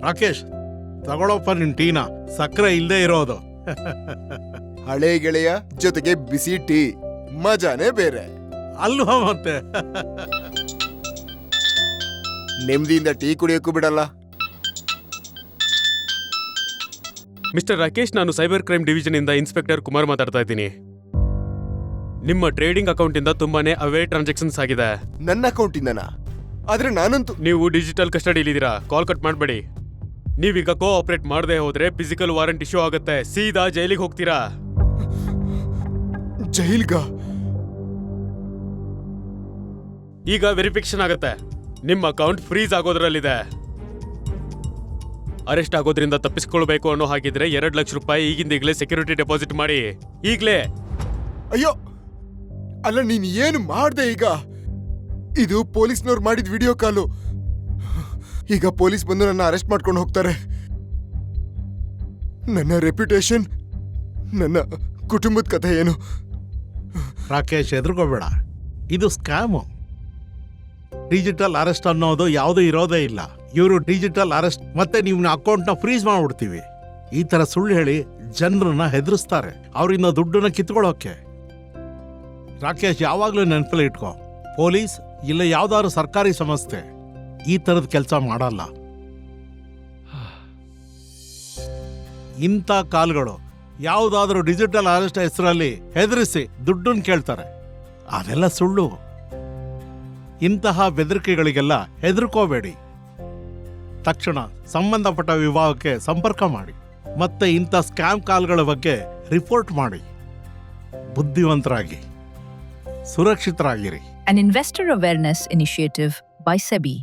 ರಾಕೇಶ್, ತಗೊಳಪ್ಪ ನಿನ್ ಟೀನ, ಸಕ್ಕರೆ ಇಲ್ಲದೆ ಇರೋದು. ಹಳೆ ಗೆಳೆಯ ಜೊತೆಗೆ ಬಿಸಿ ಟೀ, ಮಜಾನೇ ಬೇರೆ ಅಲ್ವಾ ಮತ್ತೆ. ನೆಮ್ಮದಿಯಿಂದ ಟೀ ಕುಡಿಯೋಕ್ಕೂ ಬಿಡಲ್ಲ. ಮಿಸ್ಟರ್ ರಾಕೇಶ್, ನಾನು ಸೈಬರ್ ಕ್ರೈಮ್ ಡಿವಿಷನ್ ಇಂದ ಇನ್ಸ್ಪೆಕ್ಟರ್ ಕುಮಾರ್ ಮಾತಾಡ್ತಾ ಇದ್ದೀನಿ. ನಿಮ್ಮ ಟ್ರೇಡಿಂಗ್ ಅಕೌಂಟ್ ಇಂದ ತುಂಬಾನೇ ಅವೇ ಟ್ರಾನ್ಸಾಕ್ಷನ್ಸ್ ಆಗಿದೆ. ನನ್ನ ಅಕೌಂಟ್ ಇಂದನಾ? ಆದ್ರೆ ನಾನಂತೂ ನೀವು ಡಿಜಿಟಲ್ ಕಸ್ಟಡಿಲಿದ್ದೀರಾ. ಕಾಲ್ ಕಟ್ ಮಾಡಬೇಡಿ. ನೀವೀಗ ಕೋಆಪರೇಟ್ ಮಾಡದೆ ಹೋದ್ರೆ ಫಿಸಿಕಲ್ ವಾರೆಂಟ್ ಇಶ್ಯೂ ಆಗುತ್ತೆ. ಸೀದಾ ಜೈಲಿಗೆ ಹೋಗ್ತೀರಾ. ಜೈಲ್ಗ? ಈಗ ವೆರಿಫಿಕೇಶನ್ ಆಗುತ್ತೆ. ನಿಮ್ಮ ಅಕೌಂಟ್ ಫ್ರೀಸ್ ಆಗೋದ್ರಲ್ಲಿದೆ. ಅರೆಸ್ಟ್ ಆಗೋದ್ರಿಂದ ತಪ್ಪಿಸ್ಕೊಳ್ಬೇಕು ಅನ್ನೋ ಹಾಗಿದ್ರೆ 2 ಲಕ್ಷ ರೂಪಾಯಿ ಈಗಿಂದೀಗಲೇ ಸೆಕ್ಯೂರಿಟಿ ಡೆಪಾಸಿಟ್ ಮಾಡಿ. ಈಗಲೇ. ಅಯ್ಯೋ, ಅಲ್ಲ ನೀನ್ ಏನು ಮಾಡ್ದೆ ಈಗ? ಇದು ಪೊಲೀಸ್ನವ್ರು ಮಾಡಿದ ವಿಡಿಯೋ ಕಾಲು. ಈಗ ಪೊಲೀಸ್ ಬಂದು ನನ್ನ ಅರೆಸ್ಟ್ ಮಾಡ್ಕೊಂಡು ಹೋಗ್ತಾರೆ. ನನ್ನ ರೆಪ್ಯುಟೇಷನ್, ನನ್ನ ಕುಟುಂಬದ ಕಥೆ ಏನು? ರಾಕೇಶ್, ಎದುರ್ಕೋಬೇಡ. ಇದು ಸ್ಕ್ಯಾಮು. ಡಿಜಿಟಲ್ ಅರೆಸ್ಟ್ ಅನ್ನೋದು ಯಾವುದೂ ಇರೋದೇ ಇಲ್ಲ. ಇವರು ಡಿಜಿಟಲ್ ಅರೆಸ್ಟ್ ಮತ್ತೆ ನಿಮ್ಮ ಅಕೌಂಟ್ನ ಫ್ರೀಸ್ ಮಾಡ್ಬಿಡ್ತೀವಿ, ಈ ತರ ಸುಳ್ಳು ಹೇಳಿ ಜನರನ್ನ ಹೆದರಿಸ್ತಾರೆ, ಅವರಿಂದ ದುಡ್ಡನ್ನ ಕಿತ್ಕೊಳ್ಳೋಕೆ. ರಾಕೇಶ್, ಯಾವಾಗ್ಲೂ ನೆನಪಲ್ಲಿ ಇಟ್ಕೋ, ಪೊಲೀಸ್ ಇಲ್ಲ ಯಾವ್ದಾದ್ರು ಸರ್ಕಾರಿ ಸಂಸ್ಥೆ ಈ ತರದ ಕೆಲಸ ಮಾಡಲ್ಲ. ಇಂಥ ಕಾಲ್ಗಳು ಯಾವುದಾದ್ರೂ ಡಿಜಿಟಲ್ ಅರೆಸ್ಟ್ ಹೆಸರಲ್ಲಿ ಹೆದರಿಸಿ ದುಡ್ಡನ್ನು ಕೇಳ್ತಾರೆ. ಅದೆಲ್ಲ ಸುಳ್ಳು. ಇಂತಹ ಬೆದರಿಕೆಗಳಿಗೆಲ್ಲ ಹೆದರ್ಕೋಬೇಡಿ. ತಕ್ಷಣ ಸಂಬಂಧಪಟ್ಟ ವಿಭಾಗಕ್ಕೆ ಸಂಪರ್ಕ ಮಾಡಿ. ಮತ್ತೆ ಇಂಥ ಸ್ಕ್ಯಾಮ್ ಕಾಲ್ಗಳ ಬಗ್ಗೆ ರಿಪೋರ್ಟ್ ಮಾಡಿ. ಬುದ್ಧಿವಂತರಾಗಿ, ಸುರಕ್ಷಿತರಾಗಿರಿ. An investor awareness initiative by SEBI.